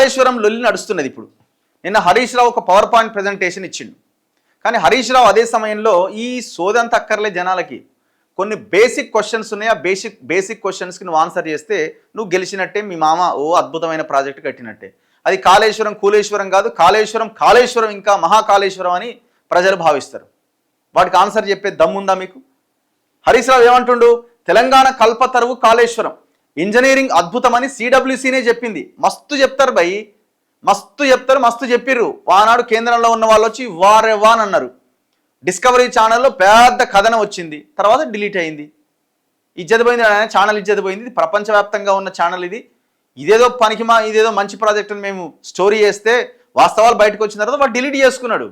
కాళేశ్వరం లొల్లి నడుస్తున్నది ఇప్పుడు. నిన్న హరీష్ రావు ఒక పవర్ పాయింట్ ప్రజెంటేషన్ ఇచ్చిండు. కానీ హరీష్ రావు అదే సమయంలో ఈ సోదంత అక్కర్లే జనాలకి, కొన్ని బేసిక్ క్వశ్చన్స్ ఉన్నాయి. ఆ బేసిక్ క్వశ్చన్స్కి నువ్వు ఆన్సర్ చేస్తే నువ్వు గెలిచినట్టే, మీ మామ ఓ అద్భుతమైన ప్రాజెక్టు కట్టినట్టే. అది కాళేశ్వరం కూలేశ్వరం కాదు, కాళేశ్వరం ఇంకా మహాకాళేశ్వరం అని ప్రజలు భావిస్తారు. వాటికి ఆన్సర్ చెప్పే దమ్ముందా మీకు? హరీష్ రావు ఏమంటుండు? తెలంగాణ కల్పతరువు కాళేశ్వరం, ఇంజనీరింగ్ అద్భుతమని సిడబ్ల్యూసీనే చెప్పింది. మస్తు చెప్తారు భయ్, మస్తు చెప్పిర్రు. ఆనాడు కేంద్రంలో ఉన్న వాళ్ళు వచ్చి వారెవాన్ అన్నారు. డిస్కవరీ ఛానల్లో పెద్ద కథనం వచ్చింది, తర్వాత డిలీట్ అయింది. ఇజ్జత పోయింది, ఛానల్ ఇజ్జత పోయింది. ఇది ప్రపంచవ్యాప్తంగా ఉన్న ఛానల్ ఇది. ఇదేదో మంచి ప్రాజెక్ట్ అని మేము స్టోరీ చేస్తే వాస్తవాలు బయటకు వచ్చిన తర్వాత వాడు డిలీట్ చేసుకున్నాడు.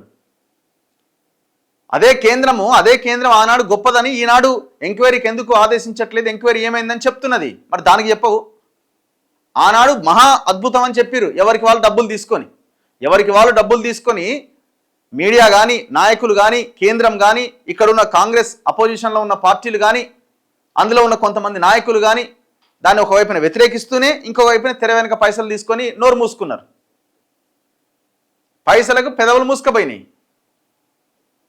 అదే కేంద్రం ఆనాడు గొప్పదని ఈనాడు ఎంక్వైరీకి ఎందుకు ఆదేశించట్లేదు, ఎంక్వైరీ ఏమైందని చెప్తున్నది. మరి దానికి చెప్పవు? ఆనాడు మహా అద్భుతం అని చెప్పారు, ఎవరికి వాళ్ళు డబ్బులు తీసుకొని మీడియా కానీ, నాయకులు కానీ, కేంద్రం కానీ, ఇక్కడున్న కాంగ్రెస్ అపోజిషన్లో ఉన్న పార్టీలు కానీ, అందులో ఉన్న కొంతమంది నాయకులు కానీ దాన్ని ఒకవైపున వ్యతిరేకిస్తూనే ఇంకొక వైపున తెర వెనుక పైసలు తీసుకొని నోరు మూసుకున్నారు. పైసలకు పెదవులు మూసుకుపోయినాయి.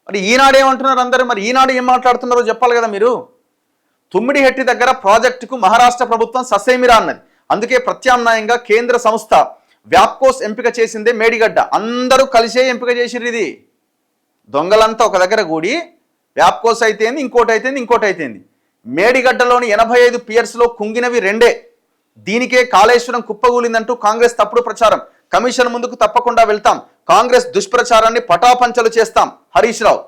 మరి ఈనాడు ఏమంటున్నారు అందరూ? మరి ఈనాడు ఏం మాట్లాడుతున్నారో చెప్పాలి కదా మీరు. తుమ్మిడిహెట్టి దగ్గర ప్రాజెక్టుకు మహారాష్ట్ర ప్రభుత్వం ససేమిరా అన్నది. అందుకే ప్రత్యామ్నాయంగా కేంద్ర సంస్థ వ్యాప్కోస్ ఎంపిక చేసిందే మేడిగడ్డ. అందరూ కలిసే ఎంపిక చేసిర్రు. ఇది దొంగలంతా ఒక దగ్గర కూడి వ్యాప్కోస్ అయితేంది, ఇంకోటి అయితేంది. మేడిగడ్డలోని 85 పియర్స్లో కుంగినవి 2. దీనికే కాళేశ్వరం కుప్పగూలిందంటూ కాంగ్రెస్ తప్పుడు ప్రచారం. కమిషన్ ముందుకు తప్పకుండా వెళ్తాం, కాంగ్రెస్ దుష్ప్రచారాన్ని పటాపంచలు చేస్తాం. హరీష్ రావు.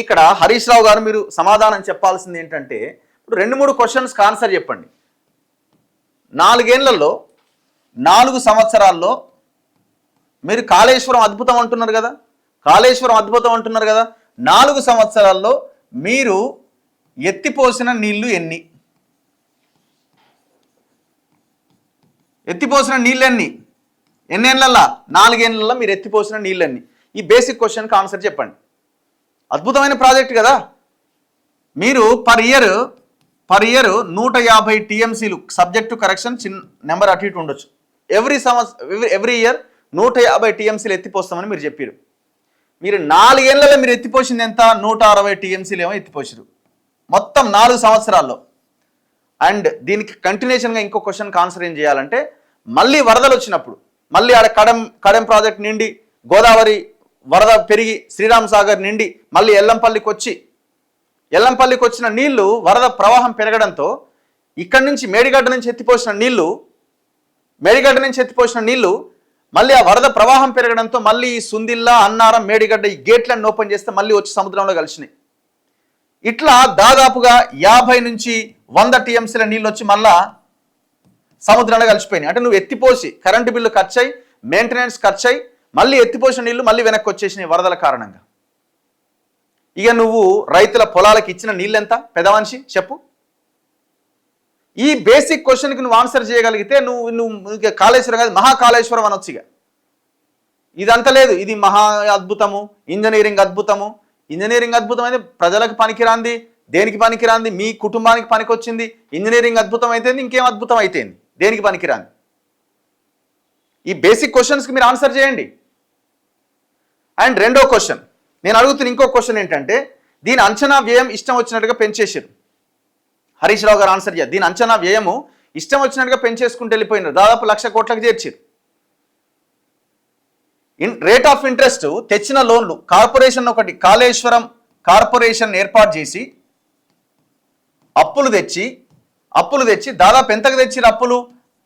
ఇక్కడ హరీష్ రావు గారు మీరు సమాధానం చెప్పాల్సింది ఏంటంటే, ఇప్పుడు 2-3 క్వశ్చన్స్కి ఆన్సర్ చెప్పండి. 4 సంవత్సరాల్లో మీరు కాళేశ్వరం అద్భుతం అంటున్నారు కదా, 4 సంవత్సరాల్లో మీరు ఎత్తిపోసిన నీళ్లు ఎన్ని? ఎన్నేళ్లలో? 4 ఏళ్లలో మీరు ఎత్తిపోసిన నీళ్ళన్ని. ఈ బేసిక్ క్వశ్చన్కి ఆన్సర్ చెప్పండి. అద్భుతమైన ప్రాజెక్ట్ కదా. మీరు పర్ ఇయర్ 150 టీఎంసీలు, సబ్జెక్ట్ టు కరెక్షన్ చిన్న నెంబర్ అటు ఇటు ఉండొచ్చు, ఎవ్రీ ఇయర్ 150 టీఎంసీలు ఎత్తిపోస్తామని మీరు చెప్పారు. మీరు 4 ఏళ్లలో మీరు ఎత్తిపోసింది ఎంత? 160 టీఎంసీలు ఏమో ఎత్తిపోసారు మొత్తం 4 సంవత్సరాల్లో. అండ్ దీనికి కంటిన్యూషన్గా ఇంకో క్వశ్చన్కి ఆన్సర్ ఏం చేయాలంటే, మళ్ళీ వరదలు వచ్చినప్పుడు, మళ్ళీ ఆడ కడెం ప్రాజెక్ట్ నిండి, గోదావరి వరద పెరిగి శ్రీరామ్ సాగర్ నిండి మళ్ళీ ఎల్లంపల్లికి వచ్చిన నీళ్లు, వరద ప్రవాహం పెరగడంతో ఇక్కడి నుంచి మేడిగడ్డ నుంచి ఎత్తిపోసిన నీళ్లు మళ్ళీ ఆ వరద ప్రవాహం పెరగడంతో మళ్ళీ సుందిల్లా, అన్నారం, మేడిగడ్డ ఈ గేట్లను ఓపెన్ చేస్తే మళ్ళీ వచ్చి సముద్రంలో కలిసినాయి. ఇట్లా దాదాపుగా 50 నుంచి 100 టీఎంసీల నీళ్ళు వచ్చి మళ్ళా సముద్రంలో కలిసిపోయినాయి. అంటే నువ్వు ఎత్తిపోసి కరెంటు బిల్లు ఖర్చయి, మెయింటెనెన్స్ ఖర్చయి, మళ్ళీ ఎత్తిపోసిన నీళ్లు మళ్ళీ వెనక్కి వచ్చేసినాయి వరదల కారణంగా. ఇక నువ్వు రైతుల పొలాలకు ఇచ్చిన నీళ్ళెంత? పెదమనిషి చెప్పు. ఈ బేసిక్ క్వశ్చన్కి నువ్వు ఆన్సర్ చేయగలిగితే నువ్వు కాళేశ్వరం కాదు, మహాకాళేశ్వరం అనొచ్చు. ఇక ఇదంతా లేదు, ఇది మహా అద్భుతము, ఇంజనీరింగ్ అద్భుతం అయితే ప్రజలకు పనికిరాంది, దేనికి పనికిరాంది? మీ కుటుంబానికి పనికొచ్చింది. ఇంజనీరింగ్ అద్భుతం అయితే ఇంకేం అద్భుతం అయితేంది? దేనికి పనికిరాంది? ఈ బేసిక్ క్వశ్చన్స్కి మీరు ఆన్సర్ చేయండి. అండ్ రెండో క్వశ్చన్ నేను అడుగుతున్న ఇంకో క్వశ్చన్ ఏంటంటే, దీని అంచనా వ్యయం ఇష్టం వచ్చినట్టుగా పెంచేసారు. హరీష్ రావు గారు ఆన్సర్ చేయాలి. దీని అంచనా వ్యయము ఇష్టం వచ్చినట్టుగా పెంచేసుకుంటూ వెళ్ళిపోయినారు, దాదాపు 1,00,000 కోట్లకు చేర్చారు. రేట్ ఆఫ్ ఇంట్రెస్ట్ తెచ్చిన లోన్లు, కాళేశ్వరం కార్పొరేషన్ ఏర్పాటు చేసి అప్పులు తెచ్చి దాదాపు ఎంతకు తెచ్చిరు? అప్పులు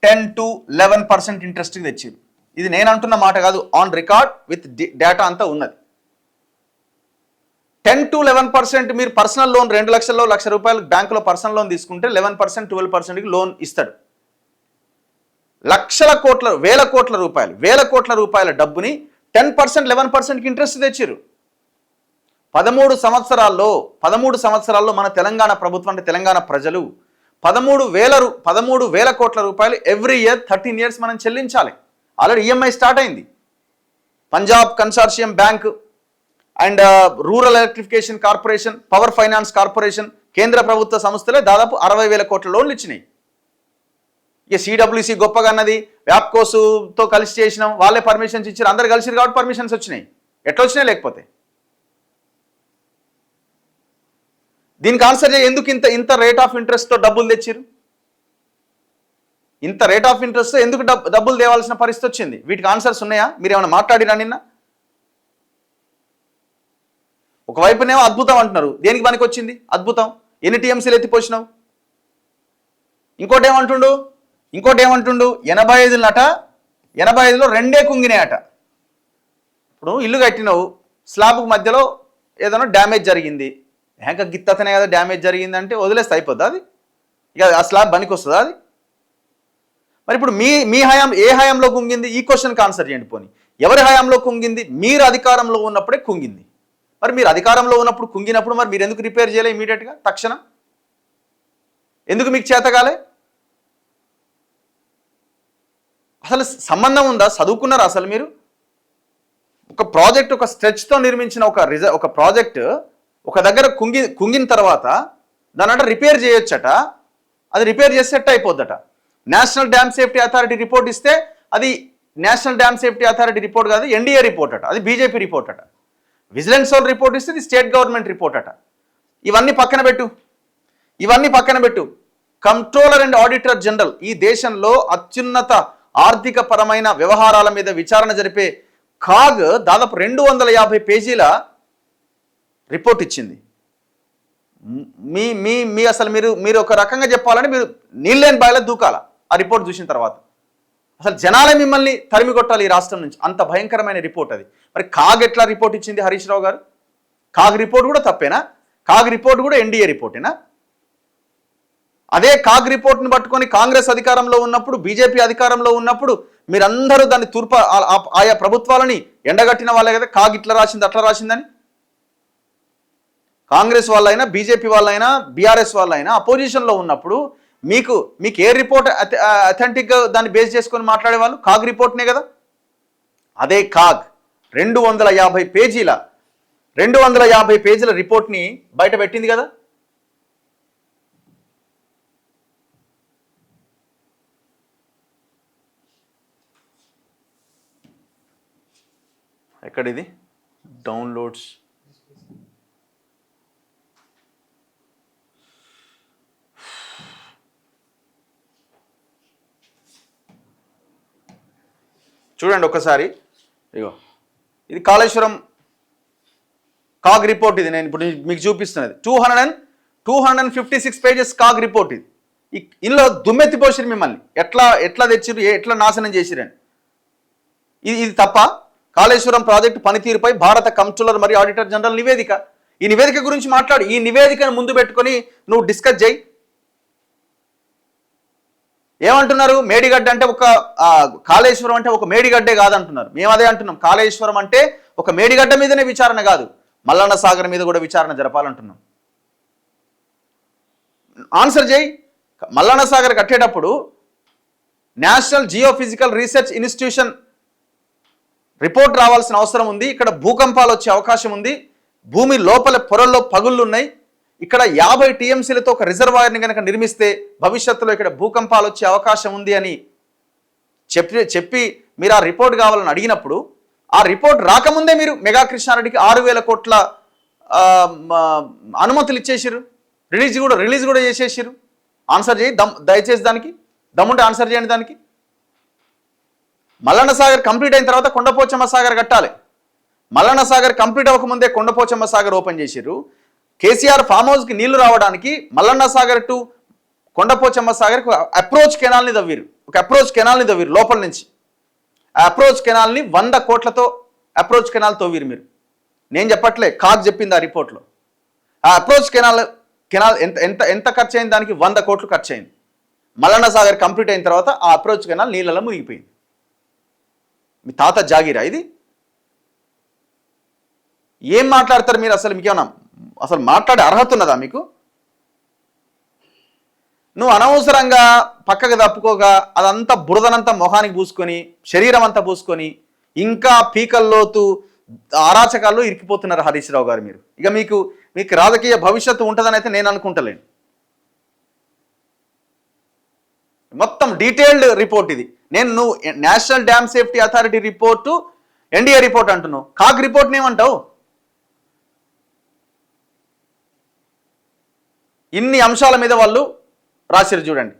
10 to 11% ఇంట్రెస్ట్కి తెచ్చిరు. ఇది నేను అంటున్న మాట కాదు, ఆన్ రికార్డ్ విత్ డేటా అంతా ఉన్నది. 10 to 11% మీరు పర్సనల్ లోన్ 2 లక్షల్లో ₹1,00,000 బ్యాంకులో పర్సనల్ లోన్ తీసుకుంటే 11% 12%కి లోన్ ఇస్తాడు. వేల కోట్ల రూపాయల డబ్బుని 10% 11%కి ఇంట్రెస్ట్ తెచ్చిరు. 13 సంవత్సరాల్లో మన తెలంగాణ ప్రభుత్వం అంటే తెలంగాణ ప్రజలు 13,000 కోట్ల రూపాయలు ఎవ్రీ ఇయర్ 13 years మనం చెల్లించాలి. ఆల్రెడీ ఈఎంఐ స్టార్ట్ అయింది. Punjab consortium bank and rural electrification corporation, power finance corporation, కేంద్ర ప్రభుత్వ సంస్థలే దాదాపు 60,000 కోట్ల లోన్లు ఇచ్చినాయి. ఇక సిడబ్ల్యూసి గొప్పగా అన్నది, వ్యాప్కోస్తో కలిసి చేసినాం, వాళ్ళే పర్మిషన్స్ ఇచ్చారు, అందరు కలిసిరు కాబట్టి పర్మిషన్స్ వచ్చినాయి. ఎట్లా వచ్చినాయి లేకపోతే? దీనికి ఆన్సర్ చేయ, ఎందుకు ఇంత ఇంత రేట్ ఆఫ్ ఇంట్రెస్ట్తో డబ్బులు తెచ్చిరు? ఇంత రేట్ ఆఫ్ ఇంట్రెస్ట్తో ఎందుకు డబ్బులు తేవాల్సిన పరిస్థితి వచ్చింది? వీటికి ఆన్సర్స్ ఉన్నాయా? మీరు ఏమైనా మాట్లాడినా నిన్న? ఒకవైపునేమో అద్భుతం అంటున్నారు, దేనికి పనికి వచ్చింది అద్భుతం? ఎన్ని టీఎంసీలు ఎత్తిపోసినావు? ఇంకోటి ఏమంటుండు 85 85లో 2 కుంగినాయట. ఇప్పుడు ఇల్లు కట్టినావు, స్లాబ్కి మధ్యలో ఏదైనా డ్యామేజ్ జరిగింది, గిత్తతనే కదా డ్యామేజ్ జరిగిందంటే వదిలేస్తే అయిపోద్ది అది? ఇక ఆ స్లాబ్ పనికి వస్తుందా అది? మరి ఇప్పుడు మీ హయాం ఏ హయాంలో కుంగింది? ఈ క్వశ్చన్కి ఆన్సర్ చేయండి. పోనీ ఎవరి హయాంలో కుంగింది? మీరు అధికారంలో ఉన్నప్పుడే కుంగింది. మరి మీరు అధికారంలో ఉన్నప్పుడు కుంగినప్పుడు మరి మీరు ఎందుకు రిపేర్ చేయలే ఇమీడియట్గా తక్షణం? ఎందుకు మీకు చేతగాలే? అసలు సంబంధం ఉందా? చదువుకున్నారా అసలు మీరు? ఒక ప్రాజెక్ట్ ఒక స్ట్రెచ్తో నిర్మించిన ఒక ప్రాజెక్ట్ ఒక దగ్గర కుంగిన తర్వాత దాని రిపేర్ చేయొచ్చట. అది రిపేర్ చేసి సెట్ అయిపోద్దట. National dam safety authority report ఇస్తే అది national dam safety authority report కాదు, ఎన్డీఏ రిపోర్ట్ అట, అది బీజేపీ రిపోర్ట్ అట. విజిలెన్స్ వాళ్ళు రిపోర్ట్ ఇస్తే ఇది స్టేట్ గవర్నమెంట్ రిపోర్ట్ అట. ఇవన్నీ పక్కన పెట్టు. కంట్రోలర్ అండ్ ఆడిటర్ జనరల్ ఈ దేశంలో అత్యున్నత ఆర్థిక పరమైన వ్యవహారాల మీద విచారణ జరిపే కాగ్ దాదాపు 250 పేజీల రిపోర్ట్ ఇచ్చింది. మీ అసలు మీరు ఒక రకంగా చెప్పాలని మీరు నీళ్ళేని బాయిలో దూకాల ఆ రిపోర్ట్ చూసిన తర్వాత. అసలు జనాలే మిమ్మల్ని తరిమి కొట్టాలి ఈ రాష్ట్రం నుంచి, అంత భయంకరమైన రిపోర్ట్ అది. మరి కాగ్ ఎట్లా రిపోర్ట్ ఇచ్చింది హరీష్ రావు గారు? కాగ్ రిపోర్ట్ కూడా తప్పేనా? కాగ్ రిపోర్ట్ కూడా ఎన్డీఏ రిపోర్టేనా? అదే కాగ్ రిపోర్ట్ని పట్టుకొని కాంగ్రెస్ అధికారంలో ఉన్నప్పుడు, బీజేపీ అధికారంలో ఉన్నప్పుడు మీరందరూ దాన్ని ఆయా ప్రభుత్వాలని ఎండగట్టిన వాళ్ళే కదా, కాగ్ ఇట్లా రాసింది అట్లా రాసిందని. కాంగ్రెస్ వాళ్ళైనా బీజేపీ వాళ్ళైనా బీఆర్ఎస్ వాళ్ళైనా అపోజిషన్లో ఉన్నప్పుడు మీకు ఏ రిపోర్ట్ అథెంటిక్గా దాన్ని బేస్ చేసుకొని మాట్లాడేవాళ్ళు? కాగ్ రిపోర్ట్నే కదా. అదే కాగ్ 250 పేజీల రిపోర్ట్ని బయట పెట్టింది కదా. ఎక్కడిది డౌన్లోడ్స్? చూడండి ఒకసారి. ఇగో ఇది కాళేశ్వరం కాగ్ రిపోర్ట్. ఇది నేను ఇప్పుడు మీకు చూపిస్తున్నది 256 పేజెస్ కాగ్ రిపోర్ట్. ఇది ఇందులో దుమ్మెత్తిపోసిరు మిమ్మల్ని, ఎట్లా తెచ్చిరు, ఎట్లా నాశనం చేసిరని. ఇది తప్ప? కాళేశ్వరం ప్రాజెక్టు పనితీరుపై భారత కంట్రోలర్ మరియు ఆడిటర్ జనరల్ నివేదిక. ఈ నివేదిక గురించి మాట్లాడు. ఈ నివేదికను ముందు పెట్టుకొని నువ్వు డిస్కస్ చేయి. ఏమంటున్నారు? మేడిగడ్డ అంటే కాళేశ్వరం అంటే ఒక మేడిగడ్డే కాదంటున్నారు. మేము అదే అంటున్నాం. కాళేశ్వరం అంటే ఒక మేడిగడ్డ మీదనే విచారణ కాదు, మల్లన్న సాగర్ మీద కూడా విచారణ జరపాలంటున్నాం. ఆన్సర్ చేయి. మల్లన్న సాగర్ కట్టేటప్పుడు national geophysical research institution report రావాల్సిన అవసరం ఉంది. ఇక్కడ భూకంపాలు వచ్చే అవకాశం ఉంది, భూమి లోపల పొరల్లో పగుళ్ళు ఉన్నాయి, ఇక్కడ 50 టీఎంసీలతో ఒక రిజర్వాయర్ని కనుక నిర్మిస్తే భవిష్యత్తులో ఇక్కడ భూకంపాలు వచ్చే అవకాశం ఉంది అని చెప్పి మీరు ఆ రిపోర్ట్ కావాలని అడిగినప్పుడు, ఆ రిపోర్ట్ రాకముందే మీరు మెగా కృష్ణారెడ్డికి 6,000 కోట్ల అనుమతులు ఇచ్చేసారు, రిలీజ్ కూడా చేసేసారు. ఆన్సర్ చేయి దయచేసి, దానికి దమ్ముంటే ఆన్సర్ చేయండి. దానికి మల్లన్న సాగర్ కంప్లీట్ అయిన తర్వాత కొండపోచమ్మ సాగర్ కట్టాలి. మల్లన్న సాగర్ కంప్లీట్ అవ్వకముందే కొండపోచమ్మ సాగర్ ఓపెన్ చేసారు. కేసీఆర్ ఫామ్ హౌస్కి నీళ్లు రావడానికి మల్లన్న సాగర్ టు కొండపోచమ్మ సాగర్కి అప్రోచ్ కెనాల్ని దవ్వీరు లోపల నుంచి. ఆ అప్రోచ్ కెనాల్ని 100 కోట్లతో అప్రోచ్ కెనాల్ తవ్వీరు మీరు. నేను చెప్పట్లే, కాగ్ చెప్పింది ఆ రిపోర్ట్లో. ఆ అప్రోచ్ కెనాల్ ఎంత ఖర్చు అయింది? దానికి 100 కోట్లు ఖర్చు అయింది. మల్లన్న సాగర్ కంప్లీట్ అయిన తర్వాత ఆ అప్రోచ్ కెనాల్ నీళ్ళలో మునిగిపోయింది. మీ తాత జాగిరా ఇది? ఏం మాట్లాడతారు మీరు? అసలు మీకేమన్నా అసలు మాట్లాడే అర్హత ఉన్నదా మీకు? నువ్వు అనవసరంగా పక్కకు తప్పుకోగా అదంతా బురదనంతా మొహానికి పూసుకొని, శరీరం అంతా పూసుకొని, ఇంకా పీకల్లోతు అరాచకాల్లో ఇరికిపోతున్నారు హరీష్ రావు గారు మీరు. ఇక మీకు రాజకీయ భవిష్యత్తు ఉంటుందని అయితే నేను అనుకుంటలేను. మొత్తం డీటెయిల్డ్ రిపోర్ట్ ఇది. నువ్వు national dam safety authority report, NDA report అంటున్నావు, కాగ్ రిపోర్ట్ని ఏమంటావు? ఇన్ని అంశాల మీద వాళ్ళు రాసిరు చూడండి.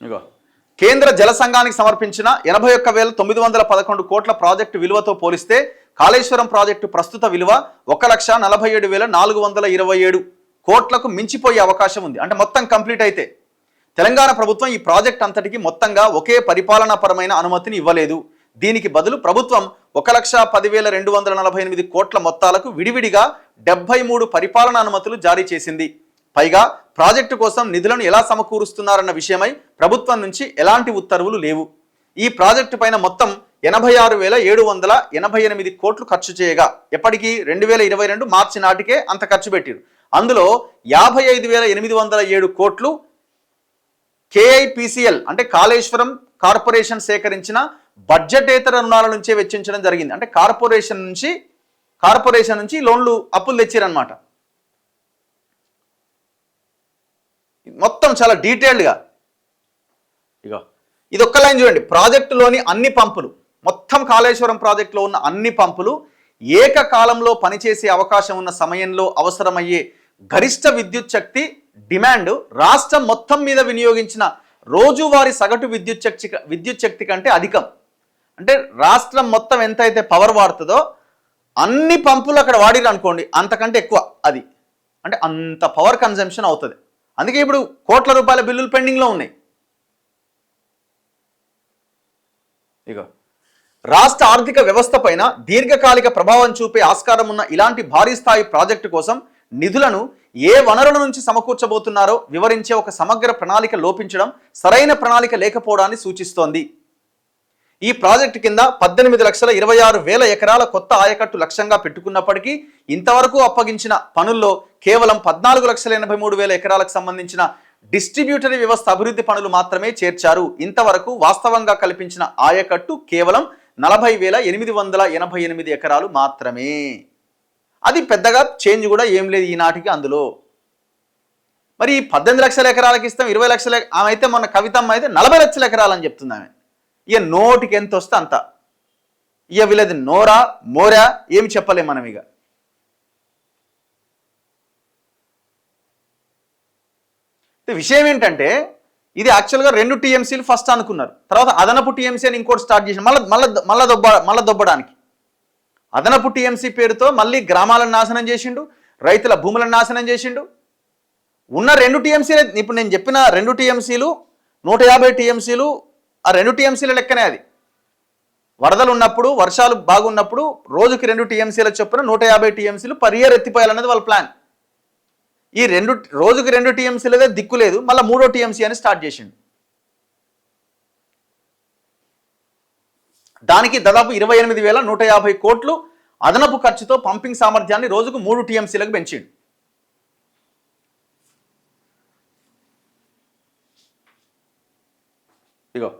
ఇగో కేంద్ర జల సంఘానికి సమర్పించిన 81,911 కోట్ల ప్రాజెక్టు విలువతో పోలిస్తే కాళేశ్వరం ప్రాజెక్టు ప్రస్తుత విలువ 1,47,427 కోట్లకు మించిపోయే అవకాశం ఉంది. అంటే మొత్తం కంప్లీట్ అయితే తెలంగాణ ప్రభుత్వం ఈ ప్రాజెక్ట్ అంతటికి మొత్తంగా ఒకే పరిపాలనాపరమైన అనుమతిని ఇవ్వలేదు. దీనికి బదులు ప్రభుత్వం 1,10,248 కోట్ల మొత్తాలకు విడివిడిగా 73 పరిపాలనా అనుమతులు జారీ చేసింది. పైగా ప్రాజెక్టు కోసం నిధులను ఎలా సమకూరుస్తున్నారన్న విషయమై ప్రభుత్వం నుంచి ఎలాంటి ఉత్తర్వులు లేవు. ఈ ప్రాజెక్టు పైన మొత్తం 86,788 కోట్లు ఖర్చు చేయగా ఎప్పటికీ 2022 మార్చి నాటికే అంత ఖర్చు పెట్టారు. అందులో 55,807 కోట్లు కేఐపిసిఎల్ అంటే కాళేశ్వరం కార్పొరేషన్ సేకరించిన బడ్జెటేతర రుణాల నుంచే వెచ్చించడం జరిగింది. అంటే కార్పొరేషన్ నుంచి లోన్లు అప్పులు తెచ్చారనమాట. మొత్తం చాలా డీటెయిల్డ్గా ఇగో ఇది ఒక్క లైన్ చూడండి. ప్రాజెక్టులోని అన్ని పంపులు, మొత్తం కాళేశ్వరం ప్రాజెక్టులో ఉన్న అన్ని పంపులు ఏకకాలంలో పనిచేసే అవకాశం ఉన్న సమయంలో అవసరమయ్యే గరిష్ట విద్యుత్ శక్తి డిమాండ్ రాష్ట్రం మొత్తం మీద వినియోగించిన రోజువారీ సగటు విద్యుత్ శక్తి కంటే అధికం. అంటే రాష్ట్రం మొత్తం ఎంతైతే పవర్ వాడుతుందో అన్ని పంపులు అక్కడ వాడిరు అనుకోండి, అంతకంటే ఎక్కువ అది. అంటే అంత పవర్ కన్జంప్షన్ అవుతుంది. అందుకే ఇప్పుడు కోట్ల రూపాయల బిల్లులు పెండింగ్లో ఉన్నాయి. ఇక రాష్ట్ర ఆర్థిక వ్యవస్థ పైన దీర్ఘకాలిక ప్రభావం చూపే ఆస్కారం ఉన్న ఇలాంటి భారీ స్థాయి ప్రాజెక్టు కోసం నిధులను ఏ వనరుల నుంచి సమకూర్చబోతున్నారో వివరించే ఒక సమగ్ర ప్రణాళిక లోపించడం, సరైన ప్రణాళిక లేకపోవడాన్ని సూచిస్తోంది. ఈ ప్రాజెక్టు కింద 18,26,000 ఎకరాల కొత్త ఆయకట్టు లక్ష్యంగా పెట్టుకున్నప్పటికీ ఇంతవరకు అప్పగించిన పనుల్లో కేవలం 14,83,000 ఎకరాలకు సంబంధించిన డిస్ట్రిబ్యూటరీ వ్యవస్థ అభివృద్ధి పనులు మాత్రమే చేర్చారు. ఇంతవరకు వాస్తవంగా కల్పించిన ఆయకట్టు కేవలం 40,888 ఎకరాలు మాత్రమే. అది పెద్దగా చేంజ్ కూడా ఏం లేదు ఈనాటికి అందులో. మరి 18 లక్షల ఎకరాలకు ఇస్తాం, 20 లక్షల ఆమె అయితే మొన్న కవితమ్మ అయితే 40 లక్షల ఎకరాలు అని చెప్తుంది ఆమె. ఇక నోటికి ఎంత వస్తే అంత. ఇక వీళ్ళది నోరా మోరా ఏమి చెప్పలేం మనం. ఇక విషయం ఏంటంటే ఇది యాక్చువల్గా 2 టీఎంసీలు ఫస్ట్ అనుకున్నారు, తర్వాత అదనపు టీఎంసీ అని ఇంకోటి స్టార్ట్ చేసిన మళ్ళీ దొబ్బడానికి అదనపు టీఎంసీ పేరుతో మళ్ళీ గ్రామాలను నాశనం చేసిండు, రైతుల భూములను నాశనం చేసిండు. ఉన్న 2 టీఎంసీలు ఇప్పుడు నేను చెప్పిన 2 టీఎంసీలు 150 టీఎంసీలు ఆ 2 టీఎంసీల లెక్కనే. అది వరదలు ఉన్నప్పుడు వర్షాలు బాగున్నప్పుడు రోజుకి 2 టీఎంసీల చొప్పున 150 టీఎంసీలు పర్ ఇయర్ ఎత్తిపోయాలన్నది వాళ్ళ ప్లాన్. ఈ రోజుకి 2 టీఎంసీలదే దిక్కు లేదు, మళ్ళీ 3వ టీఎంసీ అని స్టార్ట్ చేసిండు. దానికి దాదాపు 28,150 కోట్లు అదనపు ఖర్చుతో పంపింగ్ సామర్థ్యాన్ని రోజుకు 3 టీఎంసీలకు పెంచిండు. ఇగో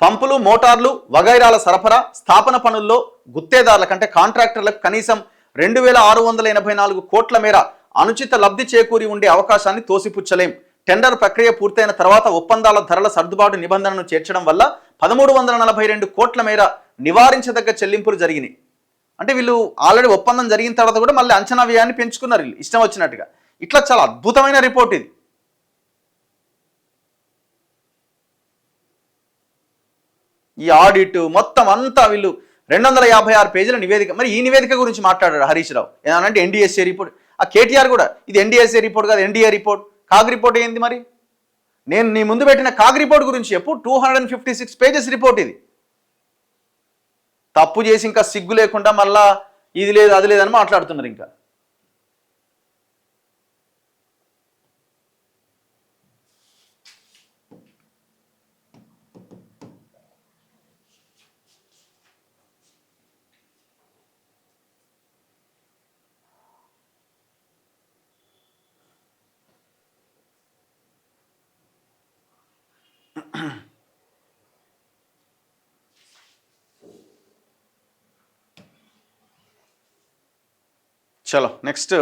పంపులు, మోటార్లు, వగైరాల సరఫరా, స్థాపన పనుల్లో గుత్తేదారుల కంటే కాంట్రాక్టర్లకు కనీసం 2,684 కోట్ల మేర అనుచిత లబ్ధి చేకూరి ఉండే అవకాశాన్ని తోసిపుచ్చలేం. టెండర్ ప్రక్రియ పూర్తయిన తర్వాత ఒప్పందాల ధరల సర్దుబాటు నిబంధనను చేర్చడం వల్ల 1,342 కోట్ల మేర నివారించదగ్గ చెల్లింపులు జరిగినాయి. అంటే వీళ్ళు ఆల్రెడీ ఒప్పందం జరిగిన తర్వాత కూడా మళ్ళీ అంచనా వ్యయాన్ని పెంచుకున్నారు వీళ్ళు ఇష్టం వచ్చినట్టుగా. ఇట్లా చాలా అద్భుతమైన రిపోర్ట్ ఇది. ఈ ఆడిట్ మొత్తం అంతా వీళ్ళు 256 పేజీల నివేదిక. మరి ఈ నివేదిక గురించి మాట్లాడారు హరీష్ రావు ఏమనంటే ఎన్డీఎస్ఏ రిపోర్ట్. ఆ కేటీఆర్ కూడా ఇది ఎన్డీఎస్ఏ రిపోర్ట్ కాదు ఎన్డీఏ రిపోర్ట్. కాగ్ రిపోర్ట్ ఏంది మరి? నేను నీ ముందు పెట్టిన కాగ్ రిపోర్ట్ గురించి చెప్పు. 256 పేజెస్ రిపోర్ట్ ఇది. తప్పు చేసి ఇంకా సిగ్గు లేకుండా మళ్ళా ఇది లేదు అది లేదని మాట్లాడుతున్నారు. ఇంకా చలో నెక్స్ట్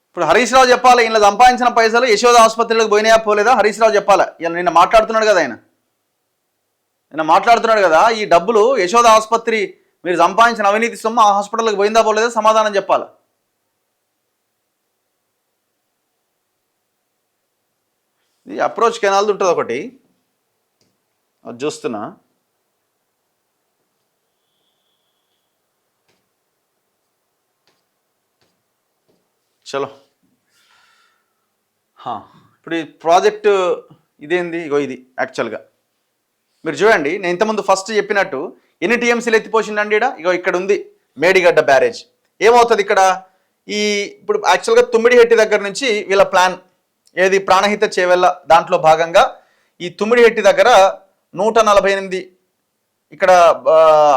ఇప్పుడు హరీష్ రావు చెప్పాలి, ఇలా సంపాదించిన పైసలు యశోద ఆసుపత్రిలోకి పోయినాయా పోలేదా హరీష్ రావు చెప్పాలి. ఇలా నిన్న మాట్లాడుతున్నాడు కదా ఈ డబ్బులు యశోద ఆసుపత్రి మీరు సంపాదించిన అవినీతి సొమ్ము ఆ హాస్పిటల్కి పోయిందా పోలేదా సమాధానం చెప్పాలి. ఇది అప్రోచ్ కెనాల్ది ఉంటుంది ఒకటి, అది చూస్తున్నా. చలో ఇప్పుడు ఈ ప్రాజెక్టు ఇదేంది, ఇగో ఇది యాక్చువల్గా మీరు చూడండి. నేను ఇంతకుముందు ఫస్ట్ చెప్పినట్టు ఎన్ని టీఎంసీలు ఎత్తిపోసిండండి ఇగో ఇక్కడ ఉంది మేడిగడ్డ బ్యారేజ్. ఏమవుతుంది ఇక్కడ ఇప్పుడు యాక్చువల్గా తుమ్మిడిహెట్టి దగ్గర నుంచి వీళ్ళ ప్లాన్ ఏది ప్రాణహిత చేవెళ్ళ దాంట్లో భాగంగా ఈ తుమ్మిడిహెట్టి దగ్గర 148 ఇక్కడ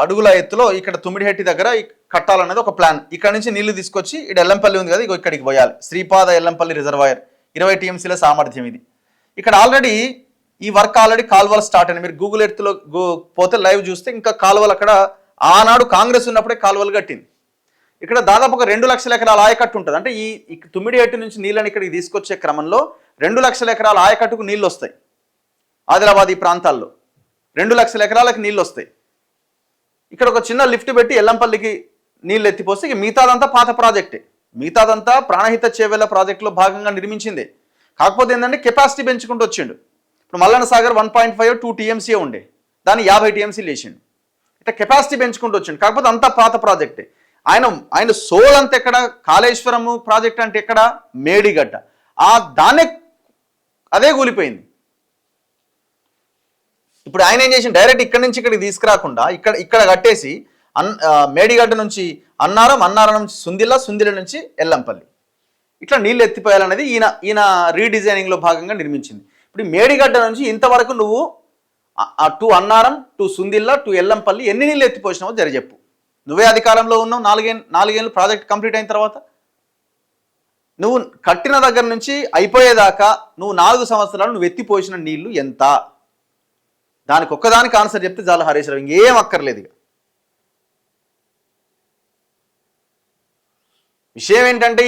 అడుగుల ఎత్తులో ఇక్కడ తుమ్మిడిహెట్టి దగ్గర కట్టాలనేది ఒక ప్లాన్. ఇక్కడ నుంచి నీళ్లు తీసుకొచ్చి ఇక్కడ ఎల్లంపల్లి ఉంది కదా, ఇగో ఇక్కడికి పోయాలి. శ్రీపాద ఎల్లంపల్లి రిజర్వాయర్ 20 టీఎంసీల సామర్థ్యం ఇది. ఇక్కడ ఆల్రెడీ ఈ వర్క్ ఆల్రెడీ కాలువలు స్టార్ట్ అయినాయి. మీరు గూగుల్ ఎర్త్లో పోతే లైవ్ చూస్తే ఇంకా కాలువలు అక్కడ ఆనాడు కాంగ్రెస్ ఉన్నప్పుడే కాలువలు కట్టింది. ఇక్కడ దాదాపు ఒక 2 లక్షల ఎకరాల ఆయకట్టు ఉంటుంది. అంటే ఈ తుమ్మిడిహెట్టు నుంచి నీళ్ళని ఇక్కడికి తీసుకొచ్చే క్రమంలో 2 లక్షల ఎకరాల ఆయకట్టుకు నీళ్ళు వస్తాయి. ఆదిలాబాద్ ఈ ప్రాంతాల్లో 2 లక్షల ఎకరాలకు నీళ్ళు వస్తాయి. ఇక్కడ ఒక చిన్న లిఫ్ట్ పెట్టి ఎల్లంపల్లికి నీళ్ళు ఎత్తిపోస్తే ఇక మిగతాదంతా పాత ప్రాజెక్టే. మిగతాదంతా ప్రాణహిత చేవెళ్ళ ప్రాజెక్టులో భాగంగా నిర్మించిందే. కాకపోతే ఏంటంటే కెపాసిటీ పెంచుకుంటూ వచ్చిండు. ఇప్పుడు మల్లన్న సాగర్ 1.5 2 టీఎంసీఏ ఉండే, దాన్ని 50 టీఎంసీలు వేసిండు. ఇట్లా కెపాసిటీ పెంచుకుంటూ వచ్చిండు. కాకపోతే అంతా పాత ప్రాజెక్టే. ఆయన సోల్ అంతా ఎక్కడ, కాళేశ్వరము ప్రాజెక్ట్ అంటే ఎక్కడ, మేడిగడ్డ. దాన్నే అదే కూలిపోయింది. ఇప్పుడు ఆయన ఏం చేసి డైరెక్ట్ ఇక్కడి నుంచి ఇక్కడికి తీసుకురాకుండా ఇక్కడ కట్టేసి మేడిగడ్డ నుంచి అన్నారం నుంచి సుందిల్ల నుంచి ఎల్లంపల్లి ఇట్లా నీళ్ళు ఎత్తిపోయాలనేది ఈయన రీడిజైనింగ్లో భాగంగా నిర్మించింది. ఇప్పుడు మేడిగడ్డ నుంచి ఇంతవరకు నువ్వు to Annaram, to Sundilla, to Yellampalli ఎన్ని నీళ్ళు ఎత్తిపోసినావో చెప్పు. నువ్వే అధికారంలో ఉన్నావు. 4 ఏళ్ళు ప్రాజెక్ట్ కంప్లీట్ అయిన తర్వాత నువ్వు కట్టిన దగ్గర నుంచి అయిపోయేదాకా నువ్వు 4 సంవత్సరాలు నువ్వు ఎత్తిపోసిన నీళ్లు ఎంత, దానికి ఒక్కదానికి ఆన్సర్ చెప్తే చాలు హరీష్ రావు, ఇంకేం అక్కర్లేదు. ఇక విషయం ఏంటంటే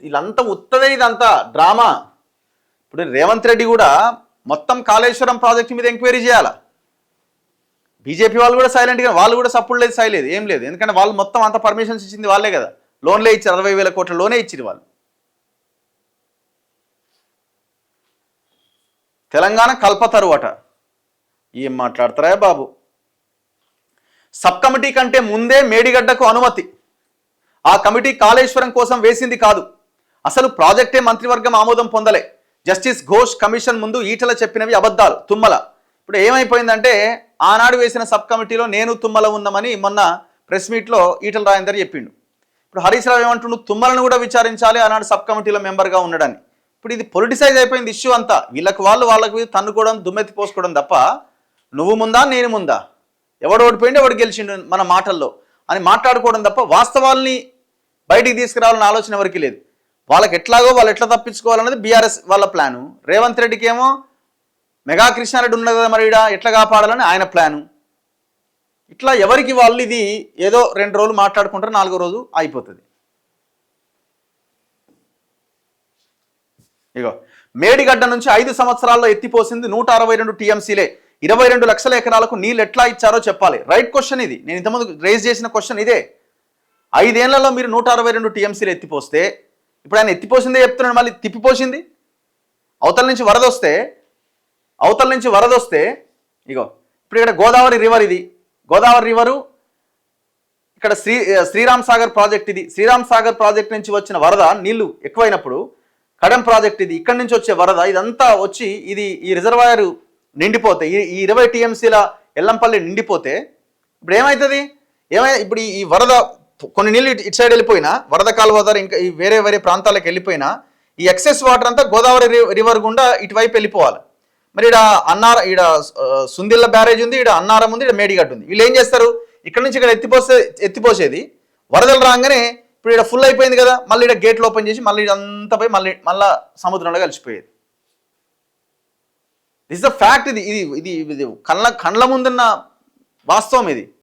వీళ్ళంతా ఉత్తదే, ఇదంతా డ్రామా. ఇప్పుడు రేవంత్ రెడ్డి కూడా మొత్తం కాళేశ్వరం ప్రాజెక్టు మీద ఎంక్వైరీ చేయాలా. బీజేపీ వాళ్ళు కూడా సైలెంట్గా, వాళ్ళు కూడా సపోర్ట్ లేదు, సైలేదు, ఏం లేదు. ఎందుకంటే వాళ్ళు మొత్తం అంత పర్మిషన్స్ ఇచ్చింది వాళ్ళే కదా. లోన్లే ఇచ్చారు, 60,000 కోట్ల లోనే ఇచ్చారు వాళ్ళు. తెలంగాణ కల్పతరు అట. ఏం మాట్లాడతారా బాబు. సబ్ కమిటీ కంటే ముందే మేడిగడ్డకు అనుమతి. ఆ కమిటీ కాళేశ్వరం కోసం వేసింది కాదు. అసలు ప్రాజెక్టే మంత్రివర్గం ఆమోదం పొందలే. జస్టిస్ ఘోష్ కమిషన్ ముందు ఈటల చెప్పినవి అబద్ధాలు. తుమ్మల ఇప్పుడు ఏమైపోయిందంటే ఆనాడు వేసిన సబ్ కమిటీలో నేను తుమ్మల ఉన్నామని మొన్న ప్రెస్ మీట్లో ఈటల రాజేందర్ చెప్పిండు. ఇప్పుడు హరీష్ రావు ఏమంటుండు, తుమ్మలను కూడా విచారించాలి ఆనాడు సబ్ కమిటీలో మెంబర్గా ఉండడని. ఇప్పుడు ఇది పొలిటిసైజ్ అయిపోయింది ఇష్యూ అంతా. వాళ్ళకు తన్నుకోవడం, దుమ్మెత్తి పోసుకోవడం తప్ప నువ్వు ముందా నేను ముందా, ఎవడు ఓడిపోయిండు ఎవడు గెలిచిండు మన మాటల్లో అని మాట్లాడుకోవడం తప్ప వాస్తవాల్ని బయటికి తీసుకురావాలన్న ఆలోచన ఎవరికి లేదు. వాళ్ళకి ఎట్లాగో వాళ్ళు ఎట్లా తప్పించుకోవాలన్నది బీఆర్ఎస్ వాళ్ళ ప్లాను. రేవంత్ రెడ్డికి ఏమో మెగా కృష్ణారెడ్డి ఉన్నది కదా మరి ఎట్లా కాపాడాలని ఆయన ప్లాను. ఇట్లా ఎవరికి వాళ్ళు ఇది ఏదో 2 రోజులు మాట్లాడుకుంటారు, 4వ రోజు అయిపోతుంది. ఇగో మేడిగడ్డ నుంచి 5 సంవత్సరాల్లో ఎత్తిపోసింది 162 టీఎంసీలే. 22 లక్షల ఎకరాలకు నీళ్ళు ఎట్లా ఇచ్చారో చెప్పాలి. రైట్ క్వశ్చన్ ఇది. నేను ఇంతకుముందు రేజ్ చేసిన క్వశ్చన్ ఇదే. 5 ఏళ్లలో మీరు 162 టీఎంసీలు ఎత్తిపోస్తే, ఇప్పుడు ఆయన ఎత్తిపోసిందే చెప్తున్నాడు, మళ్ళీ తిప్పిపోసింది. అవతల నుంచి వరద వస్తే ఇగో ఇప్పుడు ఇక్కడ గోదావరి రివర్, ఇది గోదావరి రివరు. ఇక్కడ శ్రీరామ్ సాగర్ ప్రాజెక్ట్, ఇది శ్రీరామ్ సాగర్ ప్రాజెక్ట్ నుంచి వచ్చిన వరద నీళ్లు ఎక్కువైనప్పుడు కడెం ప్రాజెక్ట్, ఇది ఇక్కడి నుంచి వచ్చే వరద ఇదంతా వచ్చి ఈ రిజర్వాయర్ నిండిపోతే, ఈ 20 టీఎంసీల ఎల్లంపల్లి నిండిపోతే ఇప్పుడు ఏమవుతుంది? ఇప్పుడు ఈ వరద కొన్ని నీళ్ళు ఇటు సైడ్ వెళ్ళిపోయినా, వరద కాలువ ద్వారా ఇంకా ఈ వేరే ప్రాంతాలకు వెళ్ళిపోయినా ఈ ఎక్సెస్ వాటర్ అంతా గోదావరి రివర్ గుండా ఇటువైపు వెళ్ళిపోవాలి. మరి ఈడ సుందిల్ల బ్యారేజ్ ఉంది, ఈడ అన్నారం ఉంది, ఈడ మేడిగడ్డ ఉంది. వీళ్ళు ఏం చేస్తారు, ఇక్కడ నుంచి ఇక్కడ ఎత్తిపోసేది వరదలు రాగానే ఇప్పుడు ఇక్కడ ఫుల్ అయిపోయింది కదా, మళ్ళీ ఇక్కడ గేట్లు ఓపెన్ చేసి మళ్ళీ ఇదంతా పోయి మళ్ళీ సముద్రంలో కలిసిపోయేది. This the fact. ఇది ఇది ఇది ఇది కళ్ళ ముందున్న వాస్తవం ఇది.